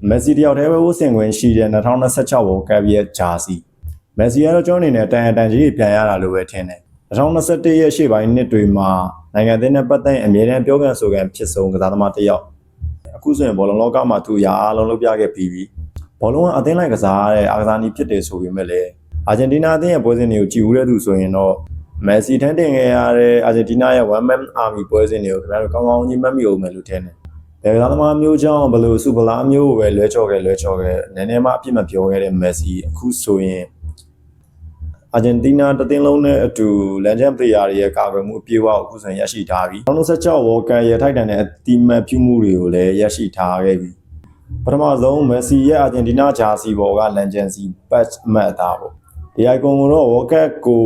Messi တယောက်တည်းပဲဝတ်ဆင်ခွင့်ရှိတဲ့2026 World Cup ရဲ့ဂျာစီ Messi ကတော့ကျွန်တော်အနေနဲ့တန်ကြီးပြန်ရတာလို့ပဲထင်တယ်2021ရဲ့ရှေ့ပိုင်းနှစ်တွေမှာနိုင်ငံသင်းနဲ့ပတ်သက်အမြဲတမ်းပြောကန်ဆိုကန်ဖြစ်ဆုံးကစားသမားတစ်ယောက်အခုဆိုရင်ဘောလုံးလောကမှာသူရာအားလုံးလုပ်ပြခဲ့ပြီးပြီဘောလုံးကအသင်းလိုက်ကစားတဲ့အားကစားနည်းဖြစ်တယ်ဆိုပေမဲ့လည်းအာဂျင်တီးနားအသင်းရဲ့ပွဲစဉ်တွေကိုကြည့်ဦးတဲ့သူဆိုရင်တော့ Messi ထန်းတင်ခဲ့ရတဲ့အာဂျင်တီးနားရဲ့ one man army ပွဲစဉ်တွေကိုခင်ဗျားတို့ကောင်းကောင်းကြီးမှတ်မိအောင်မယ်လို့ထင်တယ်ဘယ်ကစားသမားမျိုးကြောင့်ဘယ်လိုစုပလားမျိုးကိုပဲလွဲချော်ခဲ့နည်းနည်းမှအပြစ်မပြောခဲ့တဲ့ Messi အခုဆိုရင်အာဂျင်တီးနားတသင်းလုံးနဲ့အတူလန်ချန်ပလေယာတွေရဲ့ကာကွယ်မှုအပြည့်အဝကိုအခုဆိုရင်ရရှိထားပြီ2026 World Cup ရဲ့ထိုက်တန်တဲ့အတိမတ်ပြုမှုတွေကိုလည်းရရှိထားခဲ့ပြီပထမဆုံး Messi ရဲ့အာဂျင်တီးနားဂျာစီပေါ်ကလန်ချန်စီ patch မှတ်သားပေါ့ဒီ icon ကိုတော့ World Cup ကို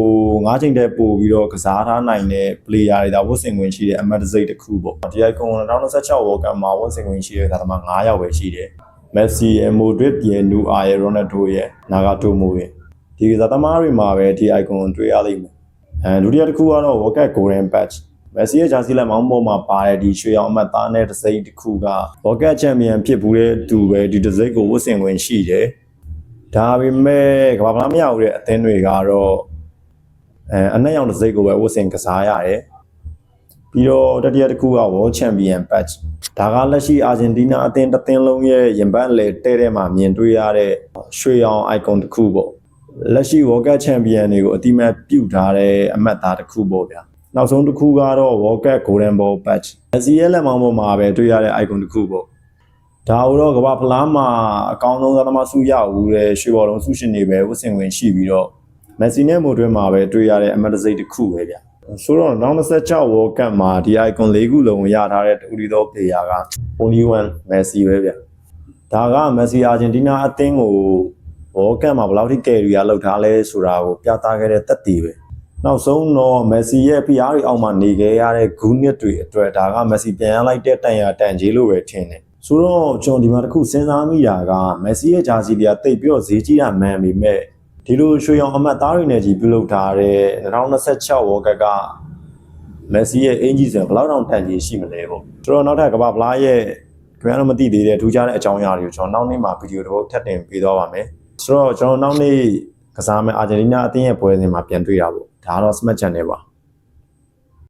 9ချိန်တည်းပို့ပြီးတော့ကစားထားနိုင်တဲ့ player တွေဒါဝတ်ဆင်ခွင့်ရှိတဲ့အမှတ်တစိတစ်ခုပေါ့ဒီ icon ကို2026 World Cup မှာဝတ်ဆင်ခွင့်ရှိတဲ့ကစားသမား9ယောက်ပဲရှိတယ် Messi ရဲ့ Modric ရဲ့ Neuer ရဲ့ Ronaldo ရဲ့ Nagatomo ရဲ့ဒီကစားသမားတွေမှာပဲဒီ icon ကိုတွေ့ရလိမ့်မယ်ဒုတိယတစ်ခုကတော့ World Cup Golden Patch Messi ရဲ့ဂျာစီလက်မောင်းပေါ်မှာပါတဲ့ဒီရွှေရောင်အမှတ်သားနဲ့တစိမ့်တစ်ခုက World Cup Champion ဖြစ်ဘူးတဲ့သူပဲဒီတစိမ့်ကိုဝတ်ဆင်ခွင့်ရှိတယ်ဒါပေမဲ့ကမ္ဘာ့ဖလားမရဘူးတဲ့အသင်းတွေကတော့အနက်ရောင်တစိမ့်ကိုပဲဝတ်ဆင်ကစားရတယ်ပြီးတော့တတိယတစ်ခုက World Champion Patch ဒါကလက်ရှိအာဂျင်တီးနားအသင်းတစ်သင်းလုံးရဲ့ရင်ပတ်လေတဲ့မှာမြင်တွေ့ရတဲ့ရွှေရောင် icon တစ်ခုပေါ့လက်ရှိ World Cup Champion တွေကိုအတိမတ်ပြုတ်ထားတဲ့အမှတ်သားတစ်ခုပေါ့ဗျာနောက်ဆုံးတစ်ခုကတော့ World Cup Golden Ball Patch Messi ရဲ့လက်မောင်းပေါ်မှာပဲတွေ့ရတဲ့ icon တစ်ခုပေါ့ဒါတော့ကမ္ဘာဖလားမှာအကောင်းဆုံးသမားစုရဦးတဲ့ရွှေဘောလုံးဆုရှင်တွေပဲဝတ်ဆင်ခွင့်ရှိပြီးတော့ Messi နဲ့မိုတွင်းမှာပဲတွေ့ရတဲ့အမှတ်တစိမ့်တစ်ခုပဲဗျဆိုတော့2026 World Cup မှာဒီ icon ၄ခုလုံးရထားတဲ့တူဒီသော player က only one Messi ပဲဗျဒါက Messi အာဂျင်တီးနားအသင်းကို World Cup မှာဘယ်လောက်ထိကယ်ရီယာလောက်ထားလဲဆိုတာကိုပြသခဲ့တဲ့သက်သေပဲနောက်ဆုံးတော့ Messi ရဲ့ PR တွေအောက်မှာနေခဲ့ရတဲ့ဂူးနစ်တွေအတွက်ဒါက Messi ပြန်ရလိုက်တဲ့တန်ကြီးလို့ပဲထင်တယ်ဆိုတော့ကျွန်တော်ဒီမှာတစ်ခုစဉ်းစားမိတာက Messi ရဲ့ဂျာစီတွေကတိတ်ပြီးတော့ဈေးကြီးတာမှန်ပေမဲ့ဒီလိုရွှေရောင်အမှတ်သားတွေနဲ့ကြီးပြုလုပ်ထားတဲ့2026 World Cup က Messi ရဲ့အင်ဂျီဆိုဘယ်လောက်တောင်တန်ကြီးရှိမလဲပေါ့ဆိုတော့နောက်ထပ်ကမ္ဘာဖလားရဲ့ခင်ဗျားတို့မသိသေးတဲ့ထူးခြားတဲ့အကြောင်းအရာတွေကိုကျွန်တော်နောက်နေ့မှာဗီဒီယိုတစ်ပုဒ်ထပ်တင်ပေးသွားပါမယ်ဆိုတော့ကျွန်တော်နောက်နေ့ကစားမယ့်အာဂျင်တီးနားအသင်းရဲ့ပွဲစဉ်မှာပြန်တွေ့တာပေါ့ဒါကတော့ Smart Channel ပါ